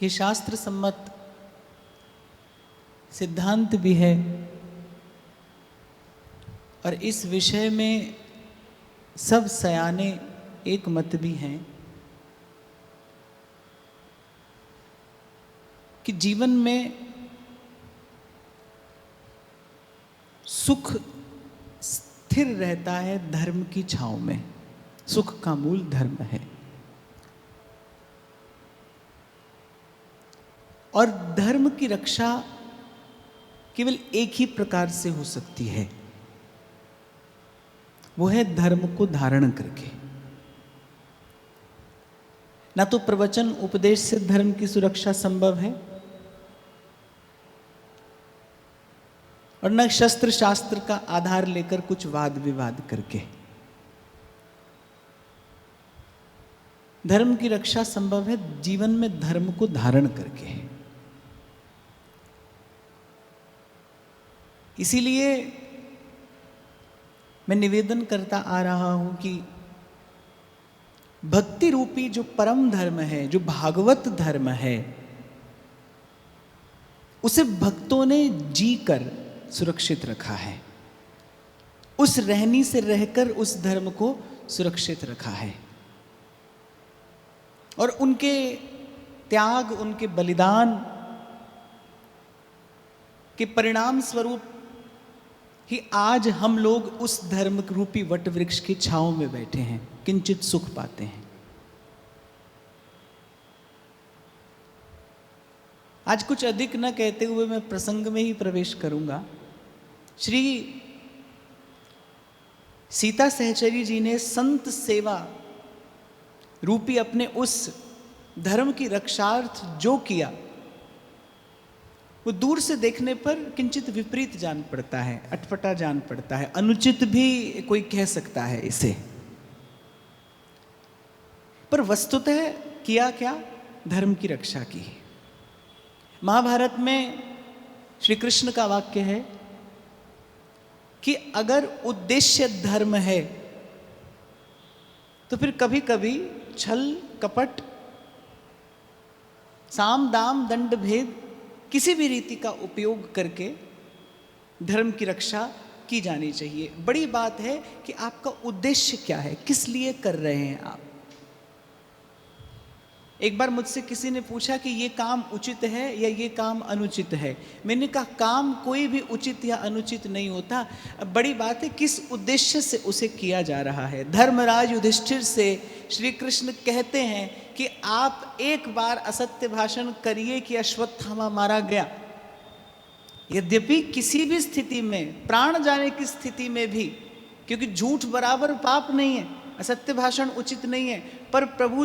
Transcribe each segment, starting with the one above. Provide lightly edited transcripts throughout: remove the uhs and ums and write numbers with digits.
ये शास्त्र सम्मत सिद्धांत भी है और इस विषय में सब सयाने एक मत भी हैं कि जीवन में सुख स्थिर रहता है धर्म की छांव में। सुख का मूल धर्म है और धर्म की रक्षा केवल एक ही प्रकार से हो सकती है, वो है धर्म को धारण करके। ना तो प्रवचन उपदेश से धर्म की सुरक्षा संभव है और न शस्त्र शास्त्र का आधार लेकर कुछ वाद विवाद करके। धर्म की रक्षा संभव है जीवन में धर्म को धारण करके। इसीलिए मैं निवेदन करता आ रहा हूं कि भक्ति रूपी जो परम धर्म है, जो भागवत धर्म है, उसे भक्तों ने जी कर सुरक्षित रखा है। उस रहनी से रहकर उस धर्म को सुरक्षित रखा है और उनके त्याग, उनके बलिदान के परिणाम स्वरूप ही आज हम लोग उस धर्म रूपी वट वृक्ष की छांव में बैठे हैं, किंचित सुख पाते हैं। आज कुछ अधिक न कहते हुए मैं प्रसंग में ही प्रवेश करूंगा। श्री सीता सहचरी जी ने संत सेवा रूपी अपने उस धर्म की रक्षार्थ जो किया, वो दूर से देखने पर किंचित विपरीत जान पड़ता है, अटपटा जान पड़ता है, अनुचित भी कोई कह सकता है इसे। पर वस्तुतः किया क्या? धर्म की रक्षा की। महाभारत में श्री कृष्ण का वाक्य है कि अगर उद्देश्य धर्म है तो फिर कभी कभी छल कपट, साम दाम दंड भेद किसी भी रीति का उपयोग करके धर्म की रक्षा की जानी चाहिए। बड़ी बात है कि आपका उद्देश्य क्या है, किस लिए कर रहे हैं आप। एक बार मुझसे किसी ने पूछा कि ये काम उचित है या ये काम अनुचित है। मैंने कहा काम कोई भी उचित या अनुचित नहीं होता, बड़ी बात है किस उद्देश्य से उसे किया जा रहा है। धर्मराज युधिष्ठिर से श्री कृष्ण कहते हैं कि आप एक बार असत्य भाषण करिए कि अश्वत्थामा मारा गया। यद्यपि किसी भी स्थिति में, प्राण जाने की स्थिति में भी, क्योंकि झूठ बराबर पाप नहीं है, असत्य भाषण उचित नहीं है, पर प्रभु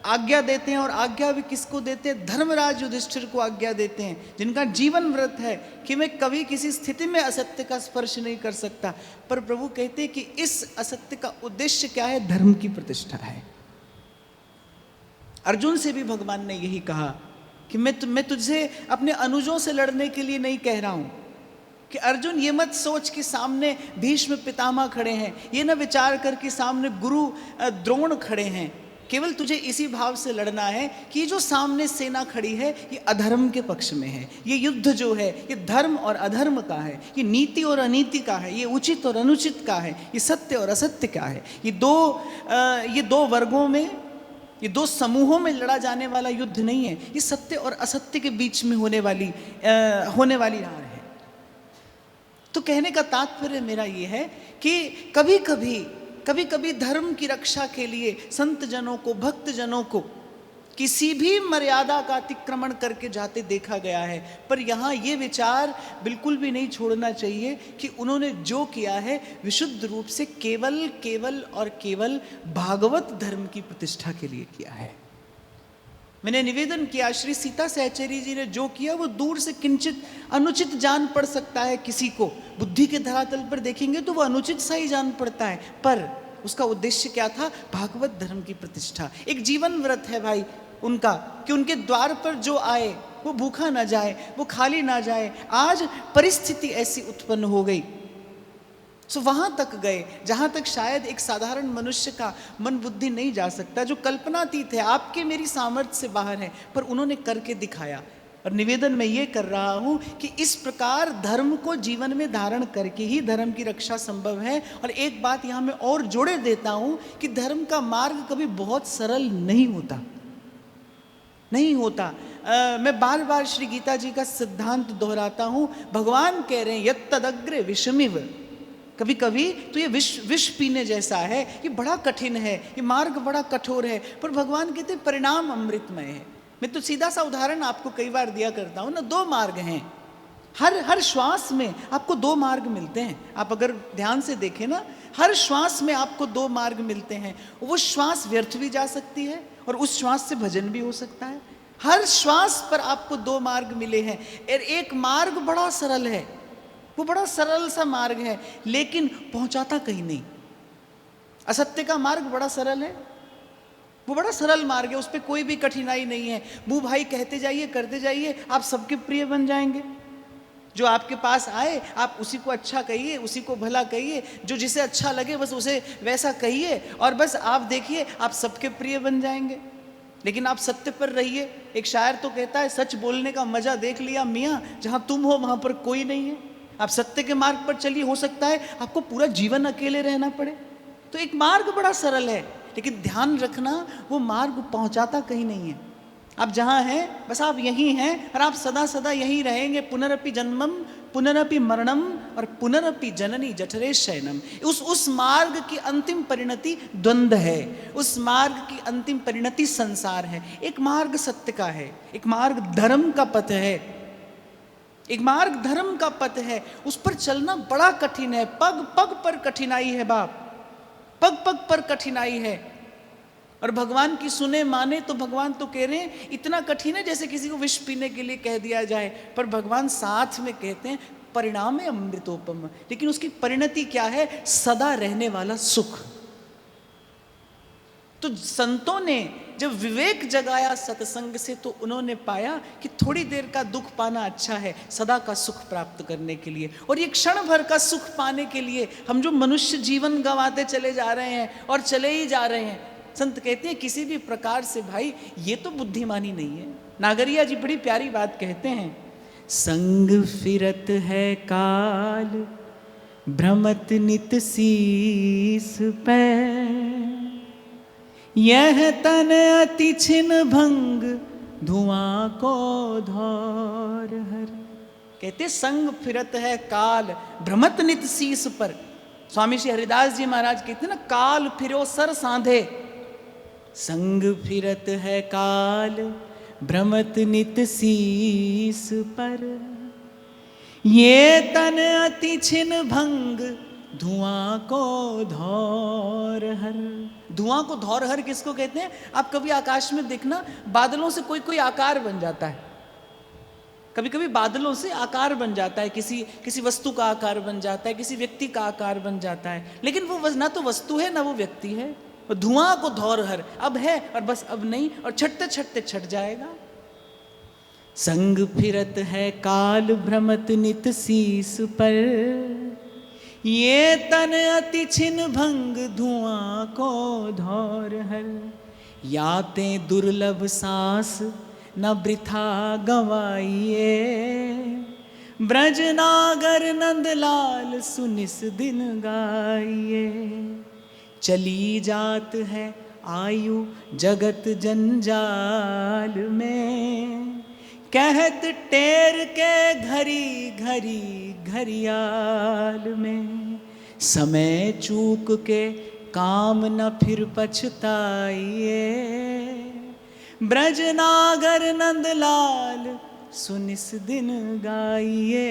आज्ञा देते हैं और आज्ञा भी किसको देते हैं? धर्मराज युधिष्ठिर को आज्ञा देते हैं, जिनका जीवन व्रत है कि मैं कभी किसी स्थिति में असत्य का स्पर्श नहीं कर सकता। पर प्रभु कहते हैं कि इस असत्य का उद्देश्य क्या है? धर्म की प्रतिष्ठा है। अर्जुन से भी भगवान ने यही कहा कि मैं तुझसे अपने अनुजों से लड़ने के लिए नहीं कह रहा हूं कि अर्जुन ये मत सोच कि सामने भीष्म पितामह खड़े हैं, ये ना विचार कर कि सामने गुरु द्रोण खड़े हैं। केवल तुझे इसी भाव से लड़ना है कि जो सामने सेना खड़ी है ये अधर्म के पक्ष में है। ये युद्ध जो है ये धर्म और अधर्म का है, ये नीति और अनीति का है, ये उचित और अनुचित का है, ये सत्य और असत्य का है। ये दो वर्गों में, ये दो समूहों में लड़ा जाने वाला युद्ध नहीं है, ये सत्य और असत्य के बीच में होने वाली हार है। तो कहने का तात्पर्य मेरा ये है कि कभी कभी धर्म की रक्षा के लिए संत जनों को, भक्त जनों को किसी भी मर्यादा का अतिक्रमण करके जाते देखा गया है। पर यहाँ ये विचार बिल्कुल भी नहीं छोड़ना चाहिए कि उन्होंने जो किया है विशुद्ध रूप से केवल भागवत धर्म की प्रतिष्ठा के लिए किया है। मैंने निवेदन किया, श्री सीता सहचरी जी ने जो किया वो दूर से किंचित अनुचित जान पड़ सकता है किसी को, बुद्धि के धरातल पर देखेंगे तो वो अनुचित सा ही जान पड़ता है, पर उसका उद्देश्य क्या था? भागवत धर्म की प्रतिष्ठा। एक जीवन व्रत है भाई उनका कि उनके द्वार पर जो आए वो भूखा ना जाए, वो खाली ना जाए। आज परिस्थिति ऐसी उत्पन्न हो गई, सो वहां तक गए जहां तक शायद एक साधारण मनुष्य का मन बुद्धि नहीं जा सकता, जो कल्पनातीत है, आपके मेरी सामर्थ्य से बाहर है, पर उन्होंने करके दिखाया। और निवेदन मैं ये कर रहा हूं कि इस प्रकार धर्म को जीवन में धारण करके ही धर्म की रक्षा संभव है। और एक बात यहां मैं और जोड़े देता हूं कि धर्म का मार्ग कभी बहुत सरल नहीं होता, नहीं होता। मैं बार बार श्री गीता जी का सिद्धांत दोहराता हूं। भगवान कह रहे हैं यत् तदग्रे विषमिव, कभी कभी तो ये विष पीने जैसा है, ये बड़ा कठिन है, ये मार्ग बड़ा कठोर है, पर भगवान कहते हैं परिणाम अमृतमय है। मैं तो सीधा सा उदाहरण आपको कई बार दिया करता हूं ना, 2 मार्ग हैं। हर श्वास में आपको 2 मार्ग मिलते हैं। आप अगर ध्यान से देखें ना, हर श्वास में आपको 2 मार्ग मिलते हैं। वो श्वास व्यर्थ भी जा सकती है और उस श्वास से भजन भी हो सकता है। हर श्वास पर आपको 2 मार्ग मिले हैं। और एक मार्ग बड़ा सरल है, वो बड़ा सरल सा मार्ग है, लेकिन पहुंचाता कहीं नहीं। असत्य का मार्ग बड़ा सरल है, वो बड़ा सरल मार्ग है, उस पर कोई भी कठिनाई नहीं है। बू भाई कहते जाइए, करते जाइए, आप सबके प्रिय बन जाएंगे। जो आपके पास आए आप उसी को अच्छा कहिए, उसी को भला कहिए, जो जिसे अच्छा लगे बस उसे वैसा कहिए, और बस आप देखिए आप सबके प्रिय बन जाएंगे। लेकिन आप सत्य पर रहिए। एक शायर तो कहता है, सच बोलने का मजा देख लिया मियाँ, जहां तुम हो वहां पर कोई नहीं है। आप सत्य के मार्ग पर चलिए, हो सकता है आपको पूरा जीवन अकेले रहना पड़े। तो एक मार्ग बड़ा सरल है, लेकिन ध्यान रखना वो मार्ग पहुंचाता कहीं नहीं है। आप जहां हैं बस आप यहीं हैं, और आप सदा सदा यहीं रहेंगे। पुनरपि जन्मम पुनरपि मरणम और पुनरपि जननी जठरे शयनम। उस मार्ग की अंतिम परिणति द्वंद्व है, उस मार्ग की अंतिम परिणति संसार है। एक मार्ग सत्य का है, एक मार्ग धर्म का पथ है, एक मार्ग धर्म का पथ है। उस पर चलना बड़ा कठिन है, पग पग पर कठिनाई है बाप, पग पग पर कठिनाई है। और भगवान की सुने माने तो भगवान तो कह रहे हैं इतना कठिन है जैसे किसी को विष पीने के लिए कह दिया जाए, पर भगवान साथ में कहते हैं परिणाम है अमृतोपम। लेकिन उसकी परिणति क्या है? सदा रहने वाला सुख। तो संतों ने जब विवेक जगाया सत्संग से, तो उन्होंने पाया कि थोड़ी देर का दुख पाना अच्छा है सदा का सुख प्राप्त करने के लिए। और ये क्षण भर का सुख पाने के लिए हम जो मनुष्य जीवन गंवाते चले जा रहे हैं और चले ही जा रहे हैं, संत कहते हैं किसी भी प्रकार से भाई ये तो बुद्धिमानी नहीं है। नागरिया जी बड़ी प्यारी बात कहते हैं, संग फिरत है काल भ्रमत नित शीस पे, यह तन अति छिन भंग धुआं को धौर हर। कहते संग फिरत है काल भ्रमत नित शीस पर। स्वामी श्री हरिदास जी महाराज कहते ना, काल फिरो सर सांधे। संग फिरत है काल भ्रमत नित शीस पर, ये तन अति छिन भंग धुआं को धौर हर। धुआं को धौर हर किसको कहते हैं? आप कभी आकाश में देखना, बादलों से कोई कोई आकार बन जाता है। कभी कभी बादलों से आकार बन जाता है, किसी वस्तु का आकार बन जाता है, किसी व्यक्ति का आकार बन जाता है, लेकिन वो ना तो वस्तु है ना वो व्यक्ति है। धुआं को धौर हर, अब है और बस अब नहीं, और छटते छटते छट जाएगा। संग फिरत है काल भ्रमत नित शीस पर, ये तन अति छिन भंग धुआं को धौर हर। याते दुर्लभ सांस न वृथा गवाइए, ब्रज नागर नंदलाल सुनिस दिन गाइए। चली जात है आयु जगत जंजाल में, कहत टेर के घरी घरी घरियाल में। समय चूक के काम न फिर पछताइए, ब्रज नागर नंदलाल सुनिस दिन गाइए।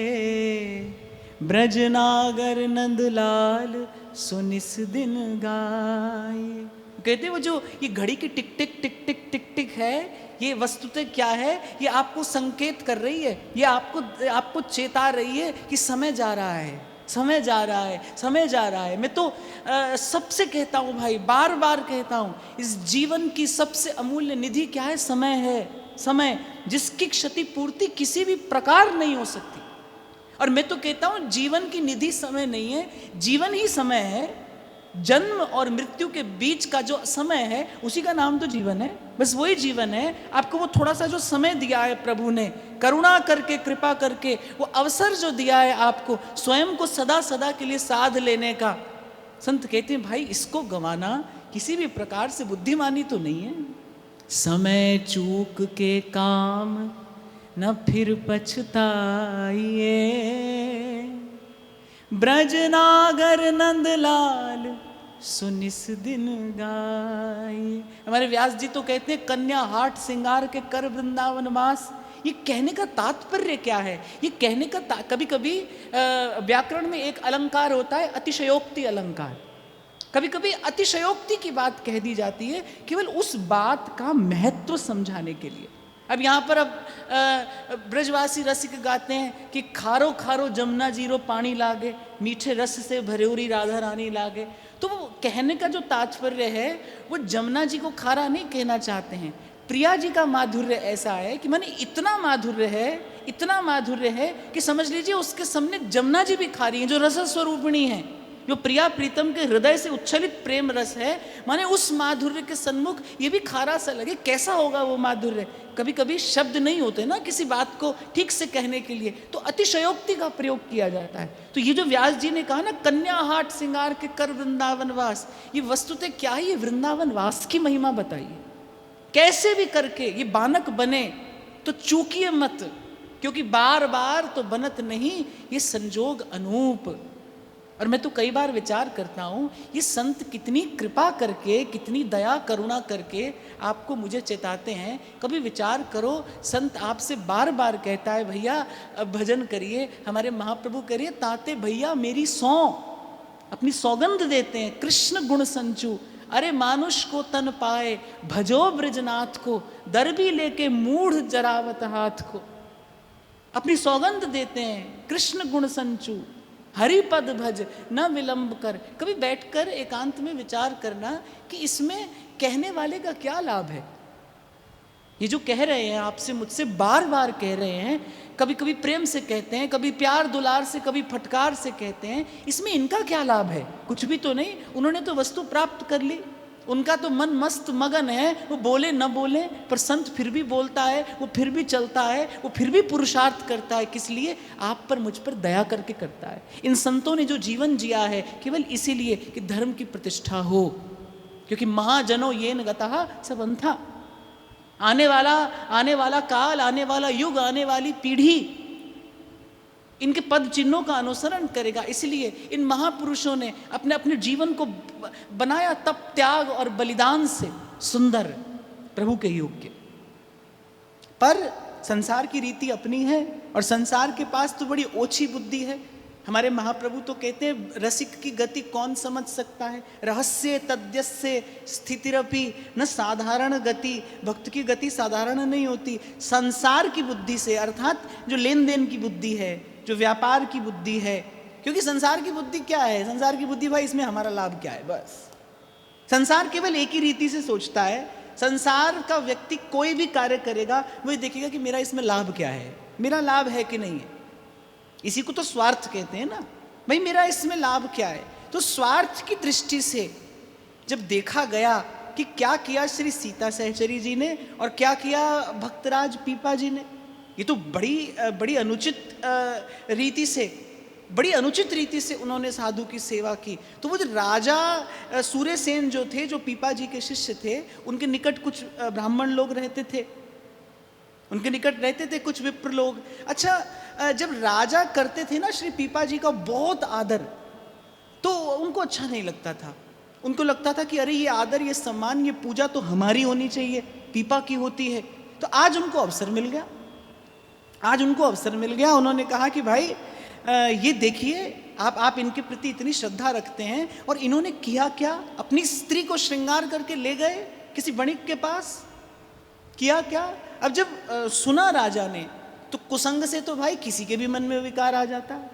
ब्रज नागर नंदलाल सुनिस दिन गाइए। कहते वो जो ये घड़ी की टिक टिक टिक टिक टिक टिक है, ये वस्तुतः क्या है? ये आपको संकेत कर रही है, ये आपको चेता रही है कि समय जा रहा है, समय जा रहा है, समय जा रहा है। मैं तो सबसे कहता हूँ भाई, बार बार कहता हूँ, इस जीवन की सबसे अमूल्य निधि क्या है? समय है। समय जिसकी क्षति पूर्ति किसी भी प्रकार नहीं हो सकती। और मैं तो कहता हूं जीवन की निधि समय नहीं है, जीवन ही समय है। जन्म और मृत्यु के बीच का जो समय है उसी का नाम तो जीवन है, बस वही जीवन है। आपको वो थोड़ा सा जो समय दिया है प्रभु ने, करुणा करके, कृपा करके, वो अवसर जो दिया है आपको स्वयं को सदा सदा के लिए साध लेने का, संत कहते हैं भाई इसको गंवाना किसी भी प्रकार से बुद्धिमानी तो नहीं है। समय चूक के काम न फिर पछताइए, ब्रजनागर नंदलाल सुनिस दिन गाइए। हमारे व्यास जी तो कहते हैं कन्या हाट सिंगार के कर वृंदावन वास। ये कहने का तात्पर्य क्या है? ये कहने का कभी कभी व्याकरण में एक अलंकार होता है अतिशयोक्ति अलंकार। कभी कभी अतिशयोक्ति की बात कह दी जाती है केवल उस बात का महत्व समझाने के लिए। अब यहाँ पर ब्रजवासी रसिक गाते हैं कि खारो खारो जमुना जीरो पानी लागे, मीठे रस से भरेउरी राधा रानी लागे। तो वो कहने का जो तात्पर्य है वो जमुना जी को खारा नहीं कहना चाहते हैं। प्रिया जी का माधुर्य ऐसा है कि माने इतना माधुर्य है, इतना माधुर्य है कि समझ लीजिए उसके सामने जमुना जी भी खारी हैं, जो रस स्वरूपिणी है, जो प्रिया प्रीतम के हृदय से उच्छलित प्रेम रस है। माने उस माधुर्य के सन्मुख ये भी खारा सा लगे, कैसा होगा वो माधुर्य? कभी कभी शब्द नहीं होते ना किसी बात को ठीक से कहने के लिए, तो अतिशयोक्ति का प्रयोग किया जाता है। तो ये जो व्यास जी ने कहा ना कन्या हाट सिंगार के कर वृंदावन वास, ये वस्तुतः क्या है? ये वृंदावन वास की महिमा बताइए। कैसे भी करके ये बानक बने तो चूकिए मत, क्योंकि बार बार तो बनत नहीं ये संजोग अनूप। और मैं तो कई बार विचार करता हूँ ये संत कितनी कृपा करके, कितनी दया करुणा करके आपको मुझे चेताते हैं। कभी विचार करो, संत आपसे बार बार कहता है भैया अब भजन करिए, हमारे महाप्रभु करिए, ताते भैया मेरी सौ, अपनी सौगंध देते हैं। कृष्ण गुण संचू, अरे मानुष को तन पाए, भजो ब्रजनाथ को, दरबी लेके मूढ़ जरावत हाथ को। अपनी सौगंध देते हैं, कृष्ण गुण संचू, हरिपद भज न विलंब कर। कभी बैठकर एकांत में विचार करना कि इसमें कहने वाले का क्या लाभ है। ये जो कह रहे हैं आपसे, मुझसे बार बार कह रहे हैं, कभी कभी प्रेम से कहते हैं, कभी प्यार दुलार से, कभी फटकार से कहते हैं, इसमें इनका क्या लाभ है? कुछ भी तो नहीं। उन्होंने तो वस्तु प्राप्त कर ली, उनका तो मन मस्त मगन है, वो बोले न बोले पर संत फिर भी बोलता है, वो फिर भी चलता है, वो फिर भी पुरुषार्थ करता है। किस लिए? आप पर, मुझ पर दया करके करता है। इन संतों ने जो जीवन जिया है केवल इसीलिए कि धर्म की प्रतिष्ठा हो, क्योंकि महाजनो ये न गतः सब अंथा। आने वाला काल, आने वाला युग, आने वाली पीढ़ी इनके पद चिन्हों का अनुसरण करेगा। इसलिए इन महापुरुषों ने अपने अपने जीवन को बनाया तप, त्याग और बलिदान से सुंदर, प्रभु के योग्य। पर संसार की रीति अपनी है और संसार के पास तो बड़ी ओछी बुद्धि है। हमारे महाप्रभु तो कहते हैं रसिक की गति कौन समझ सकता है, रहस्य तद्यस्य स्थितिरपि न साधारण गति। भक्त की गति साधारण नहीं होती। संसार की बुद्धि से, अर्थात जो लेन देन की बुद्धि है, जो व्यापार की बुद्धि है। क्योंकि संसार की बुद्धि क्या है? संसार की बुद्धि भाई इसमें हमारा लाभ क्या है, बस। संसार केवल एक ही रीति से सोचता है। संसार का व्यक्ति कोई भी कार्य करेगा वो देखेगा कि मेरा इसमें लाभ क्या है, मेरा लाभ है कि नहीं है। इसी को तो स्वार्थ कहते हैं ना, भाई मेरा इसमें लाभ क्या है। तो स्वार्थ की दृष्टि से जब देखा गया कि क्या किया श्री सीता सहचरी जी ने और क्या किया भक्तराज पीपा जी ने, ये तो बड़ी अनुचित रीति से, बड़ी अनुचित रीति से उन्होंने साधु की सेवा की। तो वो जो राजा सूर्यसेन जो थे, जो पीपा जी के शिष्य थे, उनके निकट कुछ ब्राह्मण लोग रहते थे, उनके निकट रहते थे कुछ विप्र लोग। अच्छा, जब राजा करते थे ना श्री पीपा जी का बहुत आदर, तो उनको अच्छा नहीं लगता था। उनको लगता था कि अरे ये आदर, ये सम्मान, ये पूजा तो हमारी होनी चाहिए, पीपा की होती है। तो आज उनको अवसर मिल गया, आज उनको अवसर मिल गया। उन्होंने कहा कि भाई ये देखिए, आप इनके प्रति इतनी श्रद्धा रखते हैं और इन्होंने किया क्या? अपनी स्त्री को श्रृंगार करके ले गए किसी वणिक के पास, किया क्या? अब जब सुना राजा ने तो कुसंग से तो भाई किसी के भी मन में विकार आ जाता है।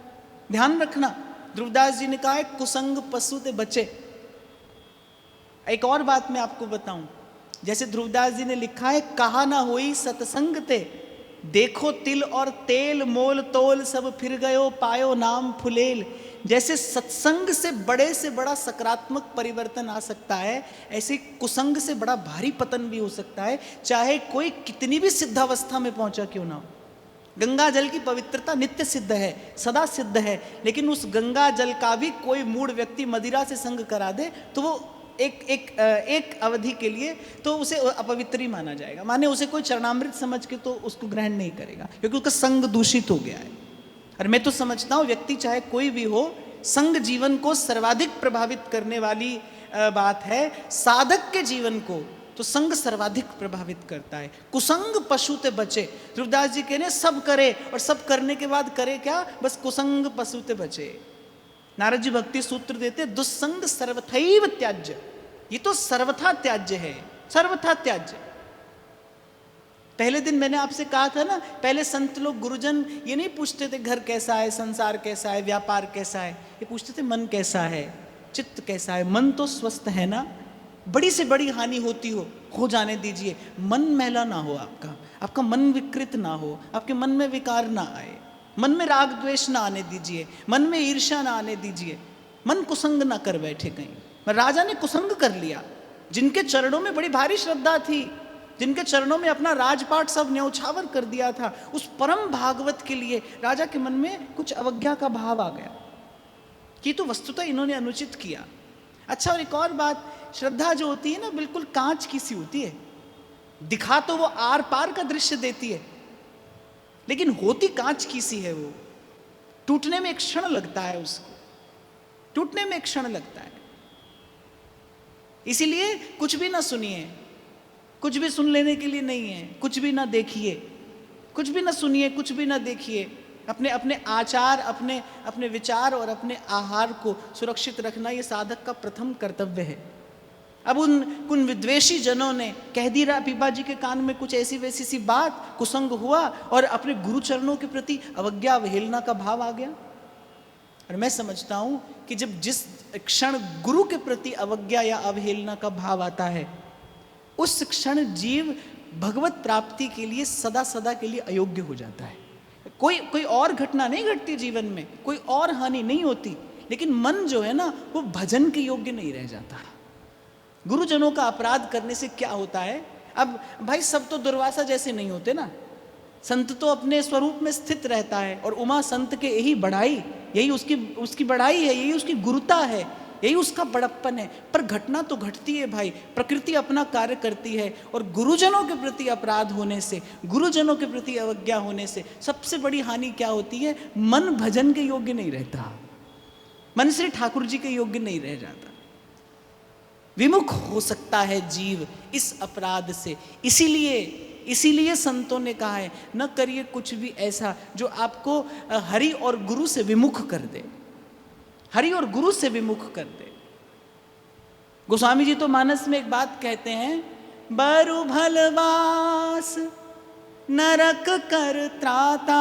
ध्यान रखना, ध्रुवदास जी ने कहा है कुसंग पशु ते बचे। एक और बात मैं आपको बताऊं, जैसे ध्रुवदास जी ने लिखा है, कहा ना होई सत्संग ते देखो तिल और तेल मोल तोल सब फिर गयो पायो नाम फुलेल। जैसे सत्संग से बड़ा सकारात्मक परिवर्तन आ सकता है, ऐसे कुसंग से बड़ा भारी पतन भी हो सकता है, चाहे कोई कितनी भी सिद्धावस्था में पहुंचा क्यों ना हो। गंगा जल की पवित्रता नित्य सिद्ध है, सदा सिद्ध है, लेकिन उस गंगा जल का भी कोई मूढ़ व्यक्ति मदिरा से संग करा दे तो वो एक अवधि के लिए तो उसे अपवित्र ही माना जाएगा, माने उसे कोई चरणामृत समझ के तो उसको ग्रहण नहीं करेगा, क्योंकि उसका संग दूषित हो गया है। और मैं तो समझता हूँ व्यक्ति चाहे कोई भी हो, संग जीवन को सर्वाधिक प्रभावित करने वाली बात है। साधक के जीवन को तो संग सर्वाधिक प्रभावित करता है। कुसंग पशु ते बचे, ध्रुवदास जी कहने सब करे और सब करने के बाद करे क्या, बस कुसंग पशु ते बचे। नारद जी भक्ति सूत्र देते दुस्संग सर्वथैव त्याज्य, ये तो सर्वथा त्याज्य है, सर्वथा त्याज्य। पहले दिन मैंने आपसे कहा था ना, पहले संत लोग गुरुजन ये नहीं पूछते थे घर कैसा है, संसार कैसा है, व्यापार कैसा है, ये पूछते थे मन कैसा है, चित्त कैसा है। मन तो स्वस्थ है ना, बड़ी से बड़ी हानि होती हो जाने दीजिए, मन मैला ना हो, आपका मन विकृत ना हो, आपके मन में विकार ना आए, मन में राग द्वेष ना आने दीजिए, मन में ईर्ष्या ना आने दीजिए, मन कुसंग ना कर बैठे कहीं। राजा ने कुसंग कर लिया, जिनके चरणों में बड़ी भारी श्रद्धा थी, जिनके चरणों में अपना राजपाट सब न्यौछावर कर दिया था, उस परम भागवत के लिए राजा के मन में कुछ अवज्ञा का भाव आ गया कि तो वस्तुतः इन्होंने अनुचित किया। अच्छा, और एक और बात, श्रद्धा जो होती है ना बिल्कुल कांच की सी होती है, दिखा तो वो आर पार का दृश्य देती है, लेकिन होती कांच की सी है। वो टूटने में एक क्षण लगता है, उसको टूटने में एक क्षण लगता है। इसीलिए कुछ भी ना सुनिए, कुछ भी सुन लेने के लिए नहीं है, कुछ भी ना देखिए, कुछ भी ना सुनिए, कुछ भी ना देखिए। अपने आचार, अपने विचार और अपने आहार को सुरक्षित रखना ये साधक का प्रथम कर्तव्य है। अब उन विद्वेषी जनों ने कह दी रहा पीपा जी के कान में कुछ ऐसी वैसी सी बात, कुसंग हुआ और अपने गुरु चरणों के प्रति अवज्ञा अवहेलना का भाव आ गया। और मैं समझता हूं कि जिस क्षण गुरु के प्रति अवज्ञा या अवहेलना का भाव आता है, उस क्षण जीव भगवत प्राप्ति के लिए सदा सदा के लिए अयोग्य हो जाता है। कोई और घटना नहीं घटती जीवन में, कोई और हानि नहीं होती, लेकिन मन जो है ना वो भजन के योग्य नहीं रह जाता। गुरुजनों का अपराध करने से क्या होता है? अब भाई सब तो दुर्वासा जैसे नहीं होते ना, संत तो अपने स्वरूप में स्थित रहता है, और उमा संत के यही बढ़ाई, यही उसकी बढ़ाई है, यही उसकी गुरुता है, यही उसका बड़प्पन है। पर घटना तो घटती है भाई, प्रकृति अपना कार्य करती है, और गुरुजनों के प्रति अपराध होने से, गुरुजनों के प्रति अवज्ञा होने से सबसे बड़ी हानि क्या होती है? मन भजन के योग्य नहीं रहता, मन श्री ठाकुर जी के योग्य नहीं रह जाता, विमुख हो सकता है जीव इस अपराध से। इसीलिए संतों ने कहा है न करिए कुछ भी ऐसा जो आपको हरि और गुरु से विमुख कर दे, हरि और गुरु से विमुख कर दे। गोस्वामी जी तो मानस में एक बात कहते हैं, बरु भलवास नरक कर त्राता,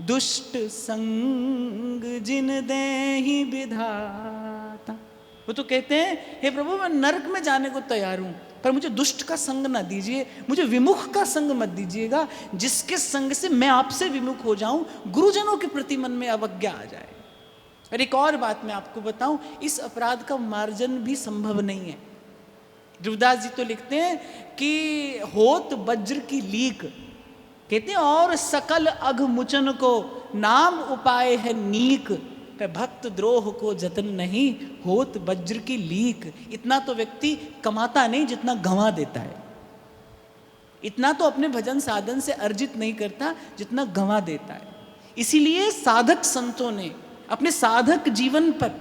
दुष्ट संग जिन देहि विधाता। वो तो कहते हैं हे प्रभु मैं नरक में जाने को तैयार हूं, पर मुझे दुष्ट का संग ना दीजिए, मुझे विमुख का संग मत दीजिएगा, जिसके संग से मैं आपसे विमुख हो जाऊं, गुरुजनों के प्रति मन में अवज्ञा आ जाए। और एक और बात मैं आपको बताऊं, इस अपराध का मार्जन भी संभव नहीं है। ध्रुवदास जी तो लिखते हैं कि होत वज्र की लीक, कहते हैं और सकल अघ मुचन को नाम उपाय है नीक, पे भक्त द्रोह को जतन नहीं होत वज्र की लीक। इतना तो व्यक्ति कमाता नहीं जितना गंवा देता है, इतना तो अपने भजन साधन से अर्जित नहीं करता जितना गंवा देता है। इसीलिए साधक संतों ने अपने साधक जीवन पर,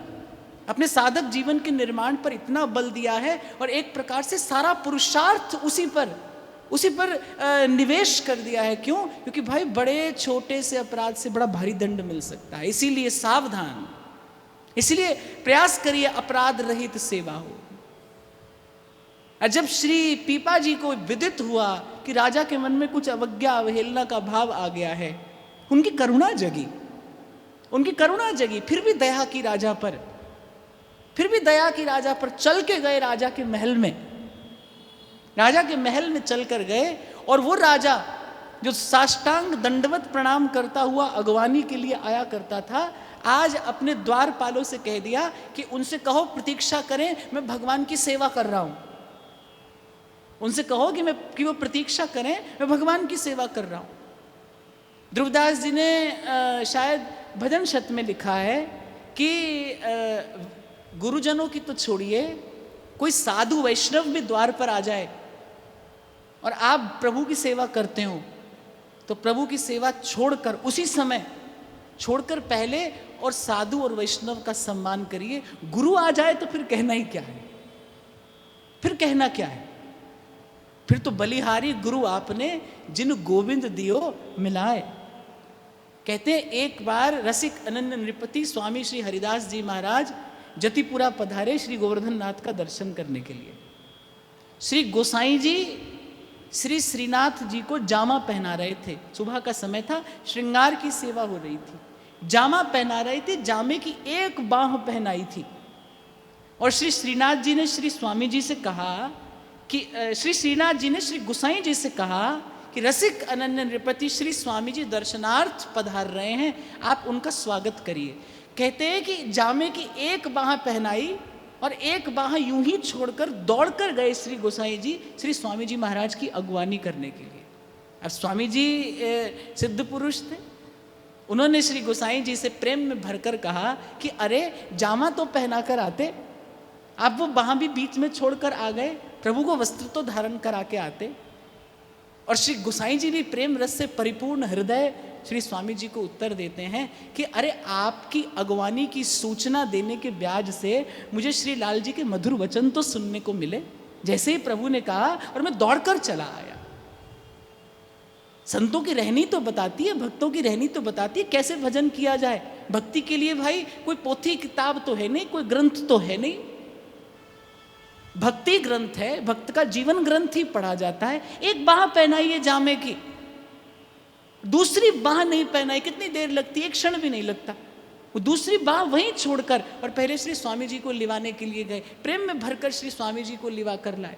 अपने साधक जीवन के निर्माण पर इतना बल दिया है, और एक प्रकार से सारा पुरुषार्थ उसी पर निवेश कर दिया है। क्यों? क्योंकि भाई बड़े छोटे से अपराध से बड़ा भारी दंड मिल सकता है। इसीलिए सावधान, इसीलिए प्रयास करिए अपराध रहित सेवा हो। और जब श्री पीपा जी को विदित हुआ कि राजा के मन में कुछ अवज्ञा अवहेलना का भाव आ गया है, उनकी करुणा जगी, उनकी करुणा जगी, फिर भी दया की राजा पर, फिर भी दया की राजा पर चल के गए राजा के महल में, राजा के महल में चल कर गए और वो राजा जो साष्टांग दंडवत प्रणाम करता हुआ अगवानी के लिए आया करता था, आज अपने द्वारपालों से कह दिया कि उनसे कहो प्रतीक्षा करें, मैं भगवान की सेवा कर रहा हूं। उनसे कहो कि वो प्रतीक्षा करें, मैं भगवान की सेवा कर रहा हूं। ध्रुवदास जी ने शायद भजन शत में लिखा है कि गुरुजनों की तो छोड़िए, कोई साधु वैष्णव भी द्वार पर आ जाए और आप प्रभु की सेवा करते हो, तो प्रभु की सेवा छोड़कर उसी समय छोड़कर पहले और साधु और वैष्णव का सम्मान करिए। गुरु आ जाए तो फिर कहना ही क्या है, फिर कहना क्या है, फिर तो बलिहारी गुरु आपने जिन गोविंद दियो मिलाए। कहते हैं एक बार रसिक अनन्य नृपति स्वामी श्री हरिदास जी महाराज जतिपुरा पधारे श्री गोवर्धन नाथ का दर्शन करने के लिए। श्री गोसाई जी श्री श्रीनाथ जी को जामा पहना रहे थे, सुबह का समय था, श्रृंगार की सेवा हो रही थी, जामा पहना रहे थे, जामे की एक बाह पहनाई थी। और श्री श्रीनाथ जी ने श्री स्वामी जी से कहा कि श्री श्रीनाथ जी ने श्री गोसाई जी से कहा कि रसिक अनन्य नृपति श्री स्वामी जी दर्शनार्थ पधार रहे हैं, आप उनका स्वागत करिए। कहते हैं कि जामे की एक बाह पहनाई और एक बाह यूं ही छोड़कर दौड़कर गए श्री गोसाई जी श्री स्वामी जी महाराज की अगवानी करने के लिए। अब स्वामी जी सिद्ध पुरुष थे, उन्होंने श्री गोसाई जी से प्रेम में भरकर कहा कि अरे जामा तो पहना कर आते, आप वो बाह भी बीच में छोड़कर आ गए, प्रभु को वस्त्र तो धारण करा के आते। और श्री गोसाई जी भी प्रेम रस से परिपूर्ण हृदय श्री स्वामी जी को उत्तर देते हैं कि अरे आपकी अगवानी की सूचना देने के ब्याज से मुझे श्री लाल जी के मधुर वचन तो सुनने को मिले, जैसे ही प्रभु ने कहा और मैं दौड़कर चला आया। संतों की रहनी तो बताती है, भक्तों की रहनी तो बताती है, कैसे भजन किया जाए। भक्ति के लिए भाई कोई पोथी किताब तो है नहीं, कोई ग्रंथ तो है नहीं, भक्ति ग्रंथ है, भक्त का जीवन ग्रंथ ही पढ़ा जाता है। एक बाह पहनाइए जामे की, दूसरी बाह नहीं पहनाई, कितनी देर लगती है, एक क्षण भी नहीं लगता। वो दूसरी बाह वहीं छोड़कर और पहले श्री स्वामी जी को लिवाने के लिए गए, प्रेम में भरकर श्री स्वामी जी को लिवा कर लाए।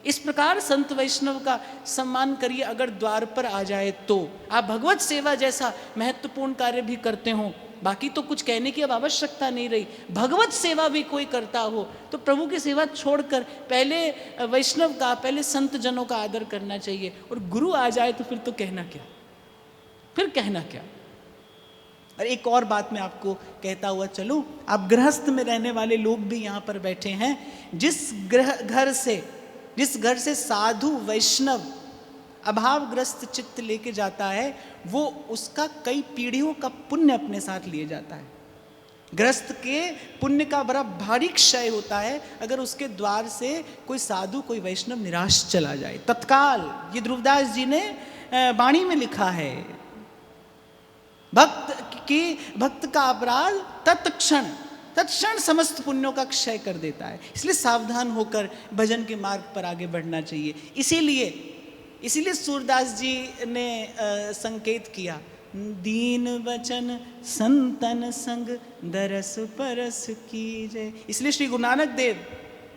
इस प्रकार संत वैष्णव का सम्मान करिए। अगर द्वार पर आ जाए तो आप भगवत सेवा जैसा महत्वपूर्ण कार्य भी करते हो, बाकी तो कुछ कहने की अब आवश्यकता नहीं रही, भगवत सेवा भी कोई करता हो तो प्रभु की सेवा छोड़कर पहले वैष्णव का, पहले संत जनों का आदर करना चाहिए। और गुरु आ जाए तो फिर तो कहना क्या, फिर कहना क्या। और एक और बात मैं आपको कहता हुआ चलूं, आप गृहस्थ में रहने वाले लोग भी यहाँ पर बैठे हैं, जिस घर से साधु वैष्णव अभावग्रस्त चित्त लेके जाता है, वो उसका कई पीढ़ियों का पुण्य अपने साथ लिए जाता है। गृहस्थ के पुण्य का बड़ा भारी क्षय होता है अगर उसके द्वार से कोई साधु, कोई वैष्णव निराश चला जाए तत्काल। ये ध्रुवदास जी ने वाणी में लिखा है, भक्त का अपराध तत्क्षण समस्त पुण्यों का क्षय कर देता है। इसलिए सावधान होकर भजन के मार्ग पर आगे बढ़ना चाहिए। इसीलिए सूरदास जी ने संकेत किया, दीन वचन संतन संग दरस परस कीजय। इसलिए श्री गुरु नानक देव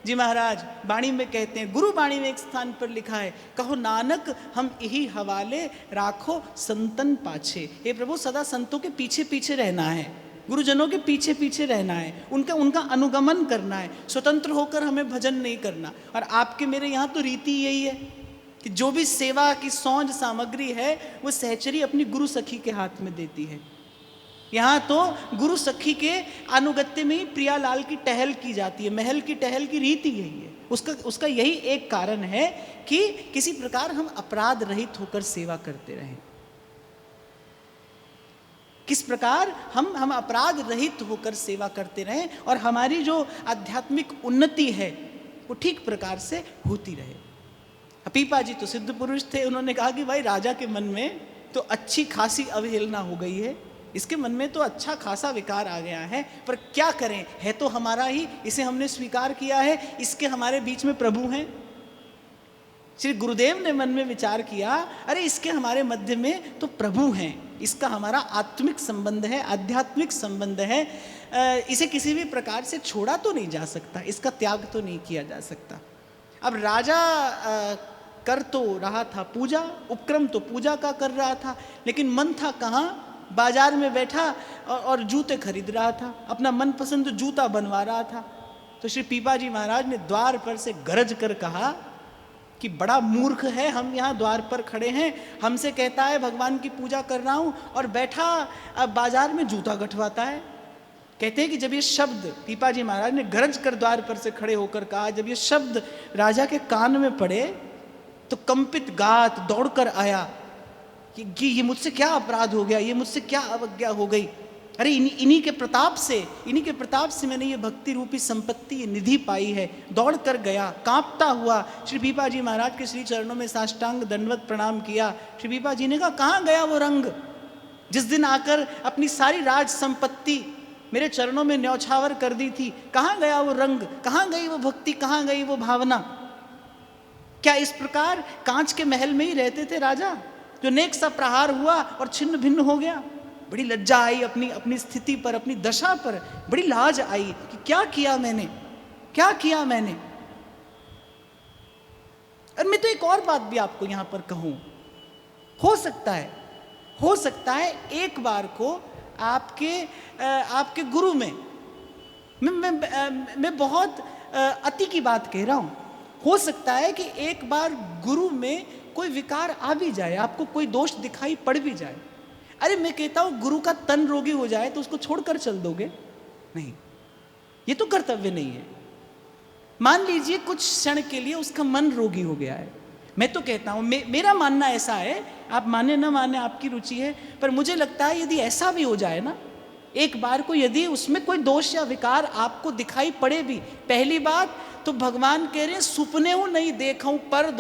जी महाराज वाणी में कहते हैं, गुरु वाणी में एक स्थान पर लिखा है, कहो नानक हम यही हवाले राखो संतन पाछे। हे प्रभु, सदा संतों के पीछे पीछे रहना है, गुरुजनों के पीछे पीछे रहना है, उनका अनुगमन करना है, स्वतंत्र होकर हमें भजन नहीं करना। और आपके मेरे यहाँ तो रीति यही है कि जो भी सेवा की सौंज सामग्री है वो सहचरी अपनी गुरु सखी के हाथ में देती है। यहाँ तो गुरु सखी के अनुगत्य में ही प्रियालाल की टहल की जाती है, महल की टहल की रीति यही है। उसका यही एक कारण है कि किसी प्रकार हम अपराध रहित होकर सेवा करते रहें, किस प्रकार हम अपराध रहित होकर सेवा करते रहें और हमारी जो आध्यात्मिक उन्नति है वो ठीक प्रकार से होती रहे। पीपा जी तो सिद्ध पुरुष थे, उन्होंने कहा कि भाई राजा के मन में तो अच्छी खासी अवहेलना हो गई है, इसके मन में तो अच्छा खासा विकार आ गया है, पर क्या करें, है तो हमारा ही, इसे हमने स्वीकार किया है, इसके हमारे बीच में प्रभु हैं। श्री गुरुदेव ने मन में विचार किया, अरे इसके हमारे मध्य में तो प्रभु हैं, इसका हमारा आत्मिक संबंध है, आध्यात्मिक संबंध है, इसे किसी भी प्रकार से छोड़ा तो नहीं जा सकता, इसका त्याग तो नहीं किया जा सकता। अब राजा कर तो रहा था पूजा, उपक्रम तो पूजा का कर रहा था, लेकिन मन था कहाँ? बाजार में बैठा और जूते खरीद रहा था, अपना मनपसंद जूता बनवा रहा था। तो श्री पीपा जी महाराज ने द्वार पर से गरज कर कहा कि बड़ा मूर्ख है, हम यहाँ द्वार पर खड़े हैं, हमसे कहता है भगवान की पूजा कर रहा हूँ और बैठा अब बाजार में जूता गठवाता है। कहते हैं कि जब ये शब्द पीपा जी महाराज ने गरज कर द्वार पर से खड़े होकर कहा, जब ये शब्द राजा के कान में पड़े तो कंपित गात दौड़कर आया कि ये मुझसे क्या अपराध हो गया, ये मुझसे क्या अवज्ञा हो गई। अरे इन्हीं के प्रताप से मैंने ये भक्ति रूपी संपत्ति, ये निधि पाई है। दौड़ कर गया, कांपता हुआ श्री पीपा जी महाराज के श्री चरणों में साष्टांग दंडवत प्रणाम किया। श्री पीपा जी ने कहा, कहाँ गया वो रंग जिस दिन आकर अपनी सारी राज संपत्ति मेरे चरणों में न्यौछावर कर दी थी? कहाँ गया वो रंग, कहाँ गई वो भक्ति, कहाँ गई वो भावना? क्या इस प्रकार कांच के महल में ही रहते थे राजा, जो नेक सा प्रहार हुआ और छिन्न भिन्न हो गया? बड़ी लज्जा आई अपनी स्थिति पर, अपनी दशा पर बड़ी लाज आई कि क्या किया मैंने। और मैं तो एक और बात भी आपको यहां पर कहूं, हो सकता है एक बार को आपके गुरु में, मैं बहुत अति की बात कह रहा हूं, हो सकता है कि एक बार गुरु में कोई विकार आ भी जाए, आपको कोई दोष दिखाई पड़ भी जाए। अरे मैं कहता हूं गुरु का तन रोगी हो जाए तो उसको छोड़कर चल दोगे? नहीं, ये तो कर्तव्य नहीं है। मान लीजिए कुछ क्षण के लिए उसका मन रोगी हो गया है, मैं तो कहता हूं, मेरा मानना ऐसा है, आप माने ना माने आपकी रुचि है, पर मुझे लगता है यदि ऐसा भी हो जाए ना, एक बार को यदि उसमें कोई दोष या विकार आपको दिखाई पड़े भी, पहली बात तो भगवान कह रहे हैं सुपने हूं नहीं देखूं पर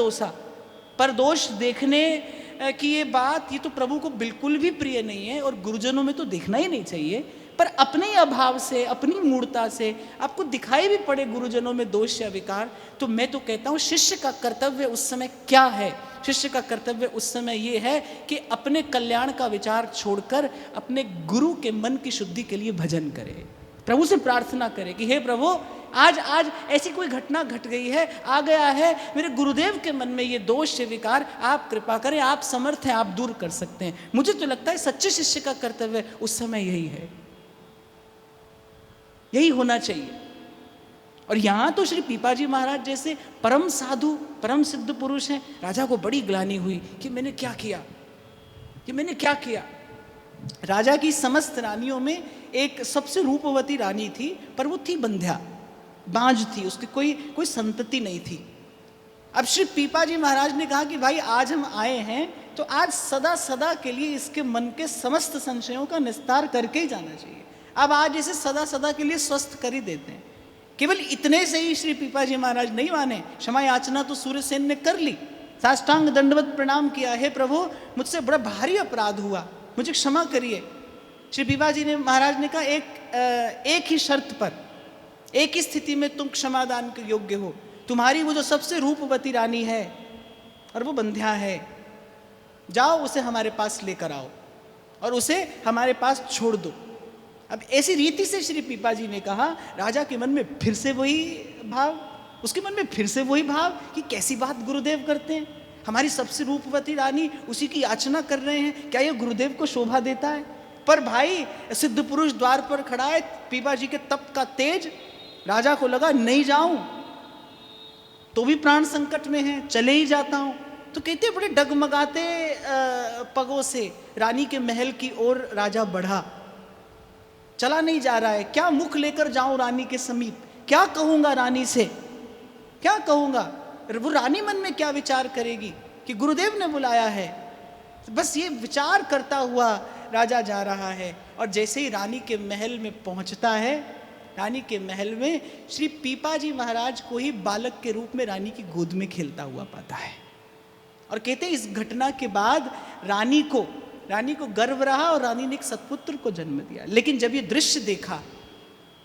दोष देखने की ये बात, ये तो प्रभु को बिल्कुल भी प्रिय नहीं है और गुरुजनों में तो देखना ही नहीं चाहिए। पर अपने अभाव से, अपनी मूर्ता से आपको दिखाई भी पड़े गुरुजनों में दोष या विकार, तो मैं तो कहता हूँ शिष्य का कर्तव्य उस समय क्या है? शिष्य का कर्तव्य उस समय ये है कि अपने कल्याण का विचार छोड़कर अपने गुरु के मन की शुद्धि के लिए भजन करे, प्रभु से प्रार्थना करे कि हे प्रभु, आज ऐसी कोई घटना घट गई है, आ गया है मेरे गुरुदेव के मन में ये दोष ये विकार, आप कृपा करें, आप समर्थ हैं, आप दूर कर सकते हैं। मुझे तो लगता है सच्चे शिष्य का कर्तव्य उस समय यही है, यही होना चाहिए। और यहाँ तो श्री पीपा जी महाराज जैसे परम साधु, परम सिद्ध पुरुष हैं, राजा को बड़ी ग्लानि हुई कि मैंने क्या किया। राजा की समस्त रानियों में एक सबसे रूपवती रानी थी, पर वो थी बंध्या, बांझ थी, उसकी कोई संतति नहीं थी। अब श्री पीपा जी महाराज ने कहा कि भाई आज हम आए हैं तो आज सदा के लिए इसके मन के समस्त संशयों का निस्तार करके ही जाना चाहिए। अब आज इसे सदा के लिए स्वस्थ कर ही देते हैं। केवल इतने से ही श्री पीपा जी महाराज नहीं माने, क्षमा याचना तो सूर्यसेन ने कर ली, साष्टांग दंडवत प्रणाम किया, हे प्रभु मुझसे बड़ा भारी अपराध हुआ, मुझे क्षमा करिए। श्री पीपा जी ने महाराज ने कहा एक ही शर्त पर, एक ही स्थिति में तुम क्षमादान के योग्य हो, तुम्हारी वो जो सबसे रूपवती रानी है और वो बंध्या है, जाओ उसे हमारे पास लेकर आओ और उसे हमारे पास छोड़ दो। अब ऐसी रीति से श्री पीपा जी ने कहा, राजा के मन में फिर से वही भाव, उसके मन में फिर से वही भाव कि कैसी बात गुरुदेव करते हैं, हमारी सबसे रूपवती रानी उसी की याचना कर रहे हैं, क्या ये गुरुदेव को शोभा देता है? पर भाई सिद्ध पुरुष द्वार पर खड़ा है, पीपा जी के तप का तेज, राजा को लगा नहीं जाऊं तो भी प्राण संकट में है, चले ही जाता हूं। तो कहते बड़े डगमगाते पगों से रानी के महल की ओर राजा बढ़ा, चला नहीं जा रहा है, क्या मुख लेकर जाऊं रानी के समीप, क्या कहूंगा रानी से, क्या कहूंगा? वो रानी मन में क्या विचार करेगी कि गुरुदेव ने बुलाया है? बस ये विचार करता हुआ राजा जा रहा है और जैसे ही रानी के महल में पहुंचता है, रानी के महल में श्री पीपा जी महाराज को ही बालक के रूप में रानी की गोद में खेलता हुआ पाता है। और कहते हैं इस घटना के बाद रानी को गर्व रहा और रानी ने एक सत्पुत्र को जन्म दिया। लेकिन जब ये दृश्य देखा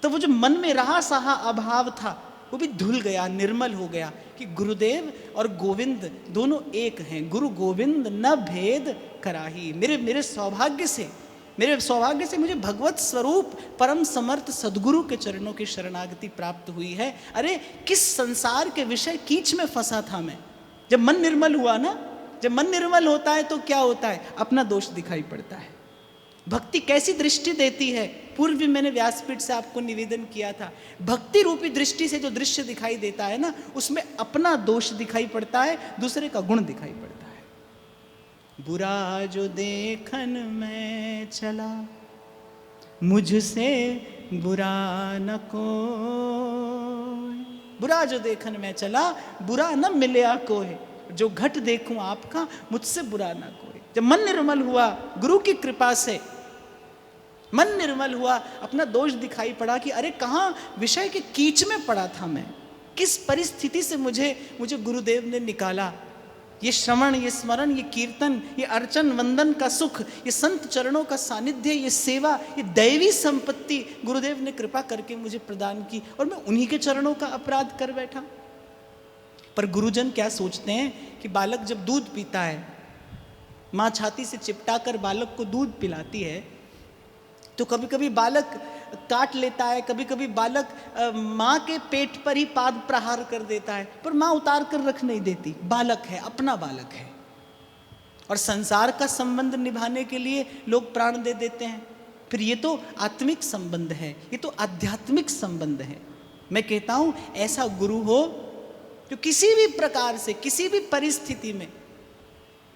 तो वो जो मन में रहा सहा अभाव था वो भी धुल गया, निर्मल हो गया कि गुरुदेव और गोविंद दोनों एक हैं, गुरु गोविंद न भेद कराही। मेरे सौभाग्य से मुझे भगवत स्वरूप परम समर्थ सद्गुरु के चरणों की शरणागति प्राप्त हुई है। अरे किस संसार के विषय कीच में फंसा था मैं, जब मन निर्मल हुआ ना, जब मन निर्मल होता है तो क्या होता है, अपना दोष दिखाई पड़ता है। भक्ति कैसी दृष्टि देती है, पूर्व भी मैंने व्यासपीठ से आपको निवेदन किया था। भक्ति रूपी दृष्टि से जो दृश्य दिखाई देता है ना, उसमें अपना दोष दिखाई पड़ता है, दूसरे का गुण दिखाई पड़ता है। बुरा जो देखन में चला, मुझसे बुरा न कोई। बुरा जो देखन में चला, बुरा न मिलया कोई। जो घट देखूं आपका, मुझसे बुरा ना कोई। जब मन निर्मल हुआ, गुरु की कृपा से मन निर्मल हुआ, अपना दोष दिखाई पड़ा कि अरे कहाँ विषय के कीच में पड़ा था मैं, किस परिस्थिति से मुझे गुरुदेव ने निकाला। ये श्रवण, ये स्मरण, ये कीर्तन, ये अर्चन वंदन का सुख, ये संत चरणों का सानिध्य, ये सेवा, ये दैवी संपत्ति गुरुदेव ने कृपा करके मुझे प्रदान की, और मैं उन्हीं के चरणों का अपराध कर बैठा। पर गुरुजन क्या सोचते हैं कि बालक जब दूध पीता है, माँ छाती से चिपटा कर बालक को दूध पिलाती है, तो कभी कभी बालक काट लेता है, कभी कभी बालक माँ के पेट पर ही पाद प्रहार कर देता है, पर माँ उतार कर रख नहीं देती। बालक है, अपना बालक है, और संसार का संबंध निभाने के लिए लोग प्राण दे देते हैं। फिर ये तो आत्मिक संबंध है, ये तो आध्यात्मिक संबंध है। मैं कहता हूँ ऐसा गुरु हो जो किसी भी प्रकार से, किसी भी परिस्थिति में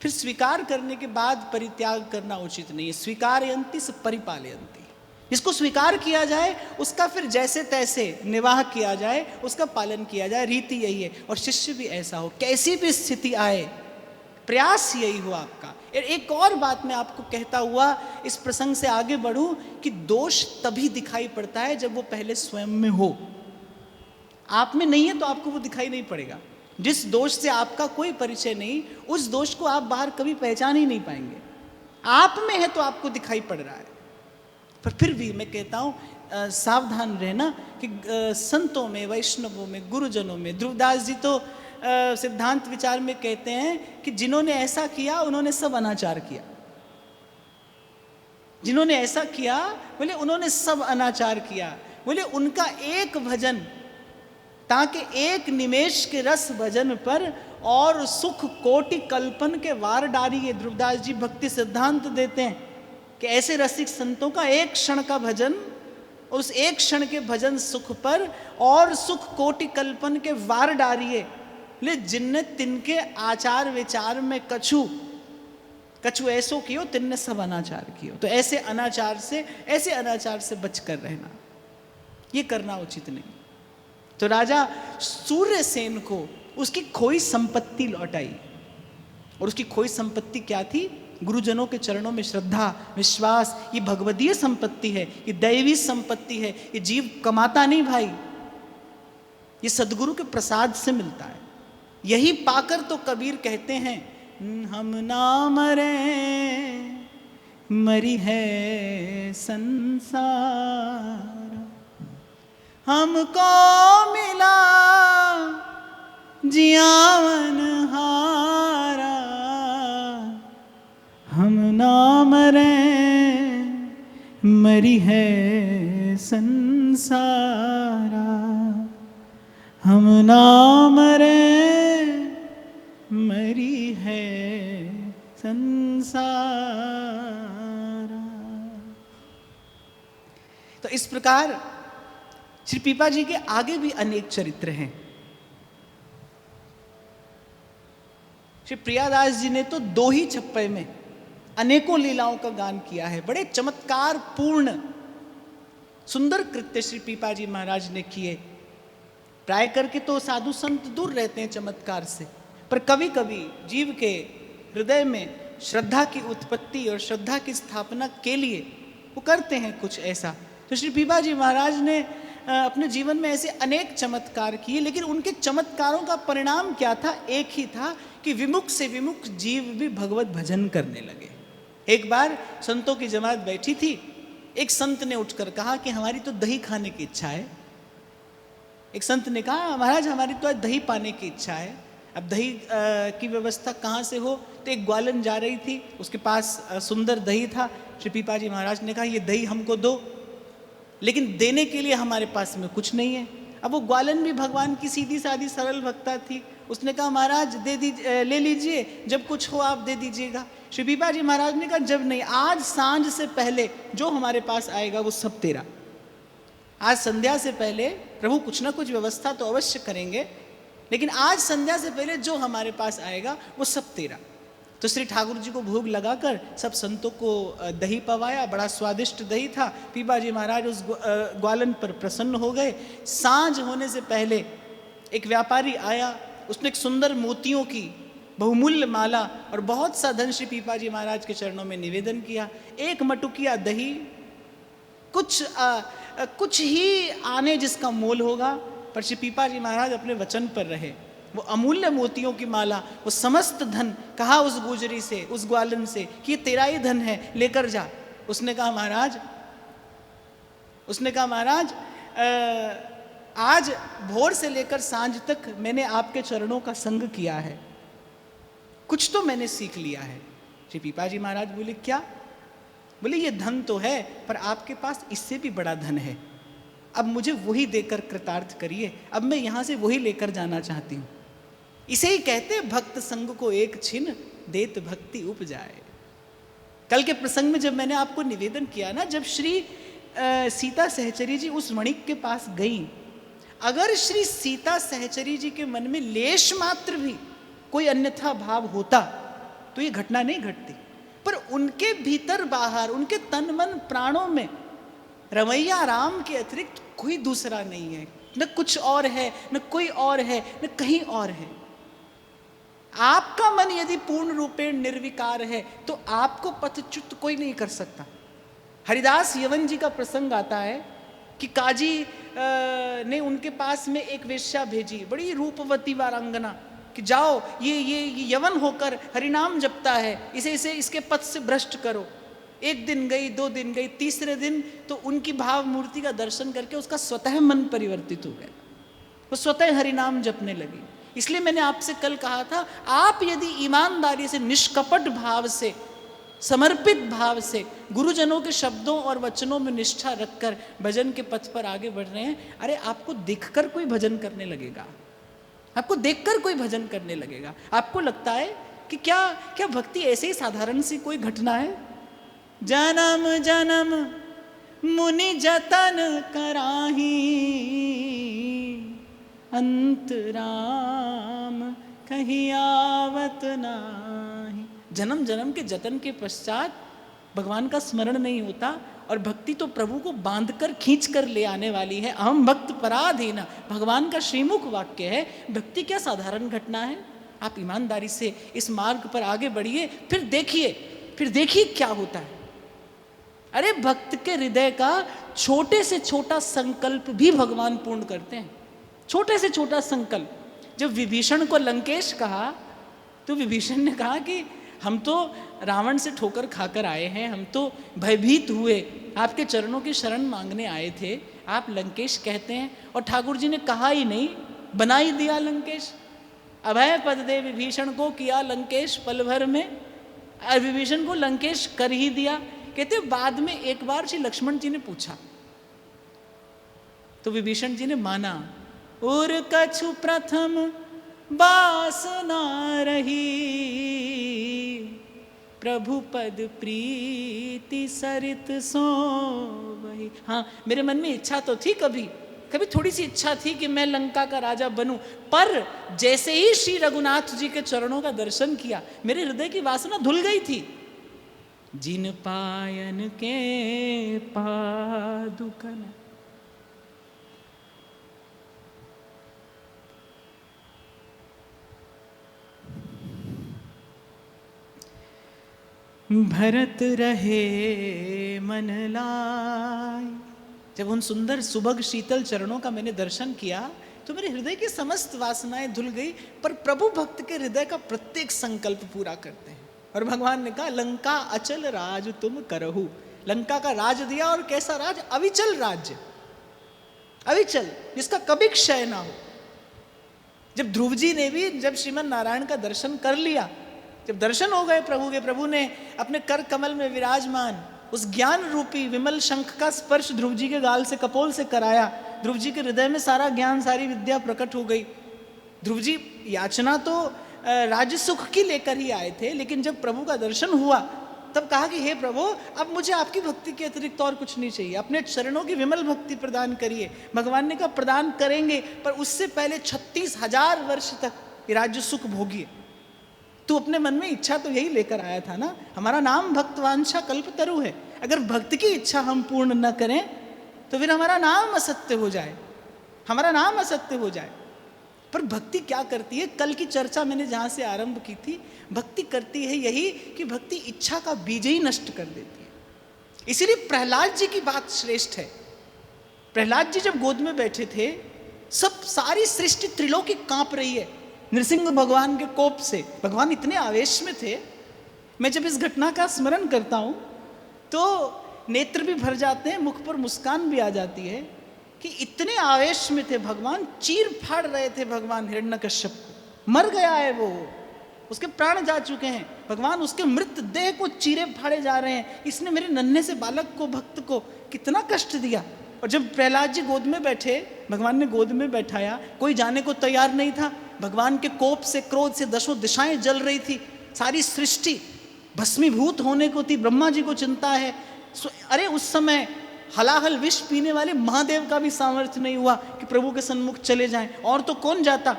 फिर स्वीकार करने के बाद परित्याग करना उचित नहीं है। स्वीकारयन्ति स परिपालयन्ति। जिसको स्वीकार किया जाए उसका फिर जैसे तैसे निर्वाह किया जाए, उसका पालन किया जाए, रीति यही है। और शिष्य भी ऐसा हो, कैसी भी स्थिति आए, प्रयास यही हो आपका। एक और बात मैं आपको कहता हुआ इस प्रसंग से आगे बढ़ूं कि दोष तभी दिखाई पड़ता है जब वो पहले स्वयं में हो। आप में नहीं है तो आपको वो दिखाई नहीं पड़ेगा। जिस दोष से आपका कोई परिचय नहीं, उस दोष को आप बाहर कभी पहचान ही नहीं पाएंगे। आप में है तो आपको दिखाई पड़ रहा है। पर फिर भी मैं कहता हूँ सावधान रहना कि संतों में, वैष्णवों में, गुरुजनों में, ध्रुवदास जी तो सिद्धांत विचार में कहते हैं कि जिन्होंने ऐसा किया उन्होंने सब अनाचार किया। जिन्होंने ऐसा किया बोले उन्होंने सब अनाचार किया। बोले उनका एक भजन, ताकि एक निमेश के रस भजन पर और सुख कोटि कल्पन के वार डारिए। ध्रुवदास जी भक्ति सिद्धांत देते हैं कि ऐसे रसिक संतों का एक क्षण का भजन, उस एक क्षण के भजन सुख पर और सुख कोटि कल्पन के वार डारिए। ले जिनने तिनके आचार विचार में कछु ऐसो कियो, तिनने सब अनाचार कियो। तो ऐसे अनाचार से बचकर रहना, ये करना उचित नहीं। तो राजा सूर्यसेन को उसकी खोई संपत्ति लौटाई, और उसकी खोई संपत्ति क्या थी? गुरुजनों के चरणों में श्रद्धा, विश्वास। ये भगवदीय संपत्ति है, ये दैवी संपत्ति है। ये जीव कमाता नहीं भाई, ये सदगुरु के प्रसाद से मिलता है। यही पाकर तो कबीर कहते हैं, हम ना मरे मरी है संसार, हमको मिला जियावन हारा। हम ना मरे मरी है संसारा, हम ना मरे मरी है संसारा। तो इस प्रकार श्री पीपा जी के आगे भी अनेक चरित्र हैं। श्री प्रियादास जी ने तो 2 ही छप्पे में अनेकों लीलाओं का गान किया है। बड़े चमत्कार पूर्ण सुंदर कृत्य श्री पीपा जी महाराज ने किए। प्राय करके तो साधु संत दूर रहते हैं चमत्कार से, पर कभी कभी जीव के हृदय में श्रद्धा की उत्पत्ति और श्रद्धा की स्थापना के लिए वो करते हैं कुछ ऐसा। तो श्री पीपा जी महाराज ने अपने जीवन में ऐसे अनेक चमत्कार किए, लेकिन उनके चमत्कारों का परिणाम क्या था? एक ही था कि विमुख से विमुख जीव भी भगवत भजन करने लगे। एक बार संतों की जमात बैठी थी, एक संत ने उठकर कहा कि हमारी तो दही खाने की इच्छा है। एक संत ने कहा महाराज हमारी तो आज दही पाने की इच्छा है। अब दही की व्यवस्था कहाँ से हो? तो एक ग्वालन जा रही थी, उसके पास सुंदर दही था। श्री पीपा जी महाराज ने कहा ये दही हमको दो, लेकिन देने के लिए हमारे पास में कुछ नहीं है। अब वो ग्वालन भी भगवान की सीधी सादी सरल भक्ता थी। उसने कहा महाराज दे दीजिए, ले लीजिए, जब कुछ हो आप दे दीजिएगा। श्री पीपा जी महाराज ने कहा जब नहीं, आज सांझ से पहले जो हमारे पास आएगा वो सब तेरा। आज संध्या से पहले प्रभु कुछ ना कुछ व्यवस्था तो अवश्य करेंगे, लेकिन आज संध्या से पहले जो हमारे पास आएगा वो सब तेरा। तो श्री ठाकुर जी को भोग लगाकर सब संतों को दही पवाया, बड़ा स्वादिष्ट दही था। पीपा जी महाराज उस ग्वालन पर प्रसन्न हो गए। सांझ होने से पहले एक व्यापारी आया, उसने एक सुंदर मोतियों की बहुमूल्य माला और बहुत सा धन श्री पीपा जी महाराज के चरणों में निवेदन किया। एक मटुकिया दही, कुछ ही आने जिसका मोल होगा, पर श्री पीपा जी महाराज अपने वचन पर रहे। वो अमूल्य मोतियों की माला, वो समस्त धन, कहा उस गुजरी से, उस ग्वालन से कि ये तेरा ही धन है, लेकर जा। उसने कहा महाराज आज भोर से लेकर सांझ तक मैंने आपके चरणों का संग किया है, कुछ तो मैंने सीख लिया है। श्री पीपा जी महाराज बोले क्या? बोले ये धन तो है, पर आपके पास इससे भी बड़ा धन है, अब मुझे वही देकर कृतार्थ करिए, अब मैं यहाँ से वही लेकर जाना चाहती हूँ। इसे ही कहते भक्त संग को एक छिन, देत भक्ति उपजाए। कल के प्रसंग में जब मैंने आपको निवेदन किया ना, जब श्री सीता सहचरी जी उस वणिक के पास गई, अगर श्री सीता सहचरी जी के मन में लेश मात्र भी कोई अन्यथा भाव होता तो ये घटना नहीं घटती। पर उनके भीतर बाहर, उनके तन मन प्राणों में रमैया राम के अतिरिक्त कोई दूसरा नहीं है। न कुछ और है, न कोई और है, न कहीं और है। आपका मन यदि पूर्ण रूपेण निर्विकार है तो आपको पथच्युत कोई नहीं कर सकता। हरिदास यवन जी का प्रसंग आता है कि काजी ने उनके पास में एक वेश्या भेजी, बड़ी रूपवती वारांगना, कि जाओ ये यवन होकर हरिनाम जपता है, इसे इसके पथ से भ्रष्ट करो। एक दिन गई, 2 दिन गई, तीसरे दिन तो उनकी भाव मूर्ति का दर्शन करके उसका स्वतः मन परिवर्तित हो गया, वो स्वतः हरिनाम जपने लगी। इसलिए मैंने आपसे कल कहा था, आप यदि ईमानदारी से, निष्कपट भाव से, समर्पित भाव से गुरुजनों के शब्दों और वचनों में निष्ठा रखकर भजन के पथ पर आगे बढ़ रहे हैं, अरे आपको देखकर कोई भजन करने लगेगा, आपको देखकर कोई भजन करने लगेगा। आपको लगता है कि क्या भक्ति ऐसे ही साधारण सी कोई घटना है? जन्म जन्म मुनि जतन कराही, अंतराम कहीं आवत नाही। जन्म जन्म के जतन के पश्चात भगवान का स्मरण नहीं होता, और भक्ति तो प्रभु को बांधकर खींच कर ले आने वाली है। अहम भक्त पराधीन, भगवान का श्रीमुख वाक्य है। भक्ति क्या साधारण घटना है? आप ईमानदारी से इस मार्ग पर आगे बढ़िए, फिर देखिए क्या होता है। अरे भक्त के हृदय का छोटे से छोटा संकल्प भी भगवान पूर्ण करते हैं। छोटे से छोटा संकल्प। जब विभीषण को लंकेश कहा तो विभीषण ने कहा कि हम तो रावण से ठोकर खाकर आए हैं, हम तो भयभीत हुए, आपके चरणों की शरण मांगने आए थे, आप लंकेश कहते हैं। और ठाकुर जी ने कहा ही नहीं, बना ही दिया लंकेश। अभय पद दे विभीषण को, किया लंकेश पल भर में। विभीषण को लंकेश कर ही दिया। कहते बाद में एक बार श्री लक्ष्मण जी ने पूछा तो विभीषण जी ने माना। और कछु प्रथम वासना रही, प्रभु पद प्रीति सरित सो वही। हाँ, मेरे मन में इच्छा तो थी, कभी थोड़ी सी इच्छा थी कि मैं लंका का राजा बनूं, पर जैसे ही श्री रघुनाथ जी के चरणों का दर्शन किया, मेरे हृदय की वासना धुल गई थी। जिन पायन के पादुकन, भरत रहे मन लाय। जब उन सुंदर सुभग शीतल चरणों का मैंने दर्शन किया तो मेरे हृदय की समस्त वासनाएं धुल गई। पर प्रभु भक्त के हृदय का प्रत्येक संकल्प पूरा करते हैं। और भगवान ने कहा, लंका अचल राज तुम करहु। लंका का राज दिया, और कैसा राज? अविचल राज्य, अविचल, जिसका कभी क्षय ना हो। जब ध्रुव जी ने भी जब श्रीमन नारायण का दर्शन कर लिया, जब दर्शन हो गए प्रभु के, प्रभु ने अपने कर कमल में विराजमान उस ज्ञान रूपी विमल शंख का स्पर्श ध्रुव जी के गाल से, कपोल से कराया। ध्रुव जी के हृदय में सारा ज्ञान, सारी विद्या प्रकट हो गई। ध्रुव जी याचना तो राज्य सुख की लेकर ही आए थे, लेकिन जब प्रभु का दर्शन हुआ तब कहा कि हे प्रभु, अब मुझे आपकी भक्ति के अतिरिक्त और कुछ नहीं चाहिए, अपने चरणों की विमल भक्ति प्रदान करिए। भगवान ने कहा प्रदान करेंगे, पर उससे पहले 36,000 वर्ष तक ये राज्य सुख भोगिए। तू अपने मन में इच्छा तो यही लेकर आया था ना, हमारा नाम भक्तवांछा कल्पतरु है। अगर भक्त की इच्छा हम पूर्ण न करें तो फिर हमारा नाम असत्य हो जाए, हमारा नाम असत्य हो जाए। पर भक्ति क्या करती है, कल की चर्चा मैंने जहाँ से आरंभ की थी, भक्ति करती है यही कि भक्ति इच्छा का बीज ही नष्ट कर देती है। इसीलिए प्रहलाद जी की बात श्रेष्ठ है। प्रहलाद जी जब गोद में बैठे थे, सब सारी सृष्टि त्रिलोकी कांप रही है नृसिंह भगवान के कोप से। भगवान इतने आवेश में थे, मैं जब इस घटना का स्मरण करता हूँ तो नेत्र भी भर जाते हैं, मुख पर मुस्कान भी आ जाती है कि इतने आवेश में थे भगवान। चीर फाड़ रहे थे भगवान हिरण्यकश्यप को, मर गया है वो, उसके प्राण जा चुके हैं। भगवान उसके मृत देह को चीरे फाड़े जा रहे हैं, इसने मेरे नन्हे से बालक को, भक्त को कितना कष्ट दिया। और जब प्रहलाद जी गोद में बैठे, भगवान ने गोद में बैठाया, कोई जाने को तैयार नहीं था। भगवान के कोप से, क्रोध से दसों दिशाएं जल रही थी, सारी सृष्टि भस्मीभूत होने को थी। ब्रह्मा जी को चिंता है। अरे उस समय हलाहल विष पीने वाले महादेव का भी सामर्थ्य नहीं हुआ कि प्रभु के सन्मुख चले जाएं, और तो कौन जाता।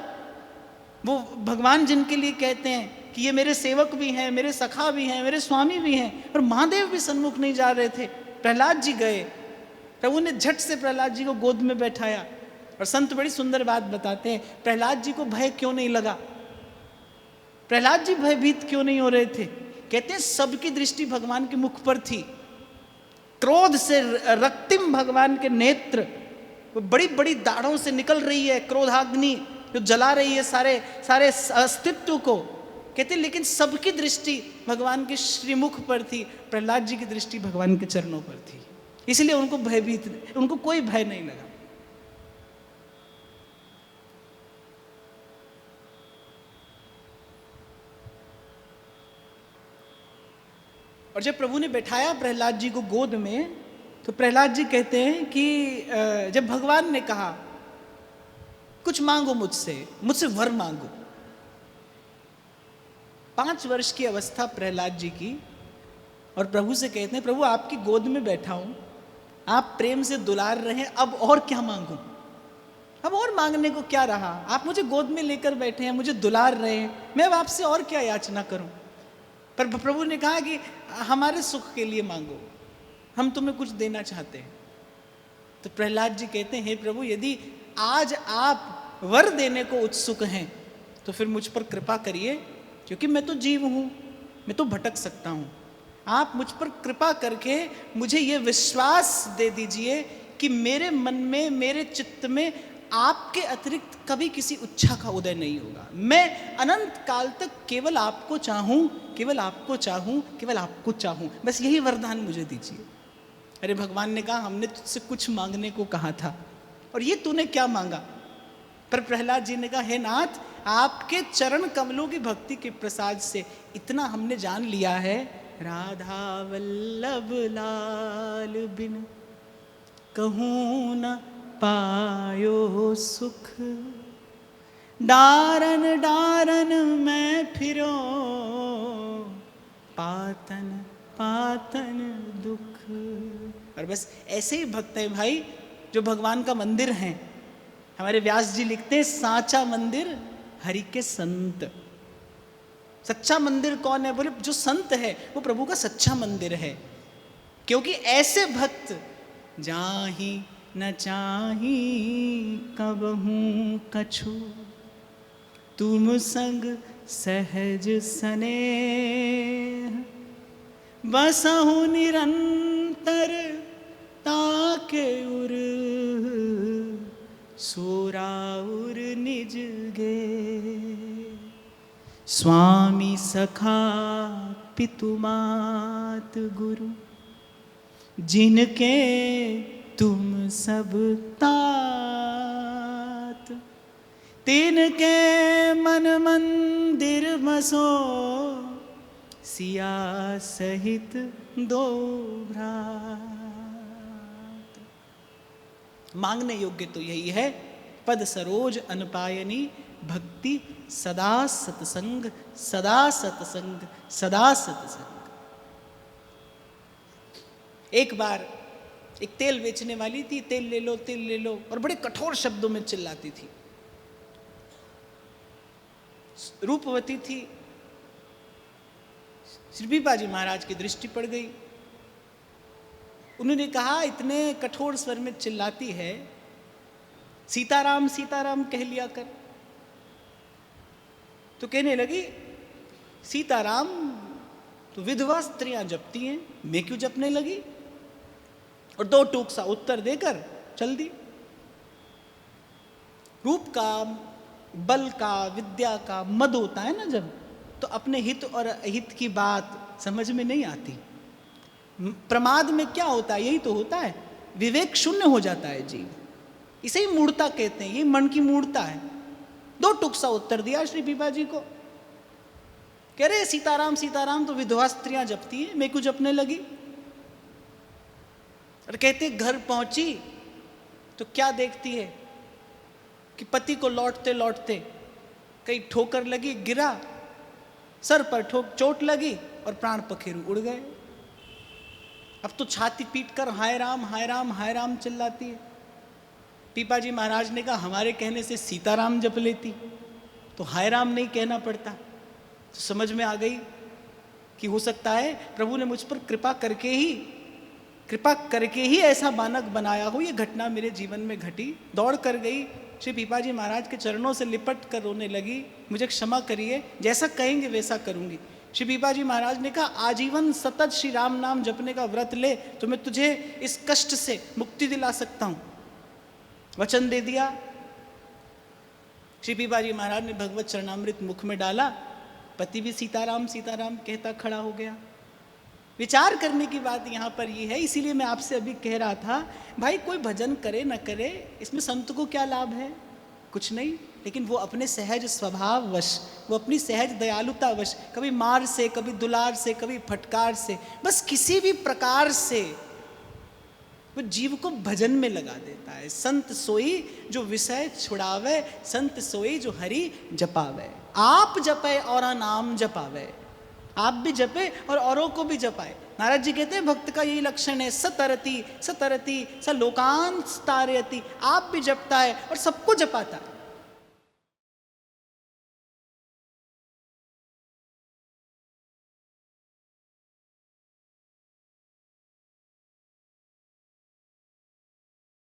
वो भगवान जिनके लिए कहते हैं कि ये मेरे सेवक भी हैं, मेरे सखा भी हैं, मेरे स्वामी भी हैं, पर महादेव भी सन्मुख नहीं जा रहे थे। प्रहलाद जी गए, प्रभु ने झट से प्रहलाद जी को गोद में बैठाया। और संत बड़ी सुंदर बात बताते हैं, प्रहलाद जी को भय क्यों नहीं लगा, प्रहलाद जी भयभीत क्यों नहीं हो रहे थे। कहते हैं सबकी दृष्टि भगवान के मुख पर थी। क्रोध से रक्तिम भगवान के नेत्र, वो बड़ी बड़ी दाढ़ों से निकल रही है क्रोधाग्नि जो जला रही है सारे सारे अस्तित्व को। कहते लेकिन सबकी दृष्टि भगवान के श्रीमुख पर थी, प्रहलाद जी की दृष्टि भगवान के चरणों पर थी, इसलिए उनको भयभीत, उनको कोई भय नहीं लगा। और जब प्रभु ने बैठाया प्रहलाद जी को गोद में, तो प्रहलाद जी कहते हैं कि जब भगवान ने कहा कुछ मांगो मुझसे, मुझसे वर मांगो। 5 वर्ष की अवस्था प्रहलाद जी की, और प्रभु से कहते हैं प्रभु आपकी गोद में बैठा हूं, आप प्रेम से दुलार रहे हैं, अब और क्या मांगूं, अब और मांगने को क्या रहा। आप मुझे गोद में लेकर बैठे हैं, मुझे दुलार रहे हैं, मैं अब आपसे और क्या याचना करूं। पर प्रभु ने कहा कि हमारे सुख के लिए मांगो, हम तुम्हें कुछ देना चाहते हैं। तो प्रहलाद जी कहते हैं हे प्रभु, यदि आज आप वर देने को उत्सुक हैं तो फिर मुझ पर कृपा करिए, क्योंकि मैं तो जीव हूं, मैं तो भटक सकता हूं। आप मुझ पर कृपा करके मुझे ये विश्वास दे दीजिए कि मेरे मन में, मेरे चित्त में आपके अतिरिक्त कभी किसी इच्छा का उदय नहीं होगा। मैं अनंत काल तक केवल आपको चाहूं, केवल आपको चाहूं, केवल आपको चाहूं, बस यही वरदान मुझे दीजिए। अरे भगवान ने कहा हमने तुझसे कुछ मांगने को कहा था, और ये तूने क्या मांगा। पर प्रहलाद जी ने कहा हे नाथ, आपके चरण कमलों की भक्ति के प्रसाद से इतना हमने जान लिया है, राधा वल्लभ लाल बिन कहूँ न पायो सुख, डारन डारन मैं फिरो, पातन पातन दुख। और बस ऐसे ही भक्त हैं भाई जो भगवान का मंदिर हैं। हमारे व्यास जी लिखते हैं साचा मंदिर हरि के संत। सच्चा मंदिर कौन है, बोले जो संत है वो प्रभु का सच्चा मंदिर है। क्योंकि ऐसे भक्त जाहि न चाही कबहूँ कछु, तुम संग सहज स्नेह, बसहु निरंतर ताके उर, सोराउर निज गे। स्वामी सखा पितु मात गुरु, जिनके तुम सब तात, तिनके मन मंदिर बसो, सिया सहित दो भ्रात। मांगने योग्य तो यही है, पद सरोज अनपायनी भक्ति सदा सत्संग, सदा सत्संग, सदा सत्संग। एक बार एक तेल बेचने वाली थी, तेल ले लो तेल ले लो, और बड़े कठोर शब्दों में चिल्लाती थी। रूपवती थी। श्री पीपा जी महाराज की दृष्टि पड़ गई। उन्होंने कहा, इतने कठोर स्वर में चिल्लाती है, सीताराम सीताराम कह लिया कर। तो कहने लगी, सीताराम तो विधवा स्त्रियां जपती हैं, मैं क्यों जपने लगी? और दो टूक सा उत्तर देकर चल दी। रूप का, बल का, विद्या का मद होता है ना जब, तो अपने हित और अहित की बात समझ में नहीं आती। प्रमाद में क्या होता है? यही तो होता है, विवेक शून्य हो जाता है जीव। इसे ही मूढ़ता कहते हैं, ये मन की मूढ़ता है। दो टूक सा उत्तर दिया श्री पीपा जी को। कह रहे सीताराम सीताराम तो विधवा स्त्रियां जपती हैं, मैं क्यों जपने लगी? और कहते घर पहुंची तो क्या देखती है कि पति को लौटते लौटते कहीं ठोकर लगी, गिरा, सर पर चोट लगी और प्राण पखेरु उड़ गए। अब तो छाती पीट कर हाय राम हाय राम हाय राम चिल्लाती है। पीपा जी महाराज ने कहा, हमारे कहने से सीताराम जप लेती तो हाय राम नहीं कहना पड़ता। तो समझ में आ गई कि हो सकता है प्रभु ने मुझ पर कृपा करके ही ऐसा बानक बनाया हो। ये घटना मेरे जीवन में घटी। दौड़ कर गई, श्री पीपा जी महाराज के चरणों से लिपट कर रोने लगी, मुझे क्षमा करिए, जैसा कहेंगे वैसा करूंगी। श्री पीपा जी महाराज ने कहा, आजीवन सतत श्री राम नाम जपने का व्रत ले, तो मैं तुझे इस कष्ट से मुक्ति दिला सकता हूं। वचन दे दिया। श्री पीपा जी महाराज ने भगवत चरणामृत मुख में डाला, पति भी सीताराम सीताराम कहता खड़ा हो गया। विचार करने की बात यहाँ पर ये है, इसीलिए मैं आपसे अभी कह रहा था, भाई कोई भजन करे न करे, इसमें संत को क्या लाभ है? कुछ नहीं। लेकिन वो अपने सहज स्वभाव वश, वो अपनी सहज दयालुता वश, कभी मार से, कभी दुलार से, कभी फटकार से, बस किसी भी प्रकार से वो जीव को भजन में लगा देता है। संत सोई जो विषय छुड़ावे, संत सोई जो हरि जपावे। आप जपे और नाम जपावे, आप भी जपे और औरों को भी जपाए। नारद जी कहते हैं भक्त का यही लक्षण है, सतरति सतरति स लोकान तारयति। आप भी जपता है और सबको जपाता है।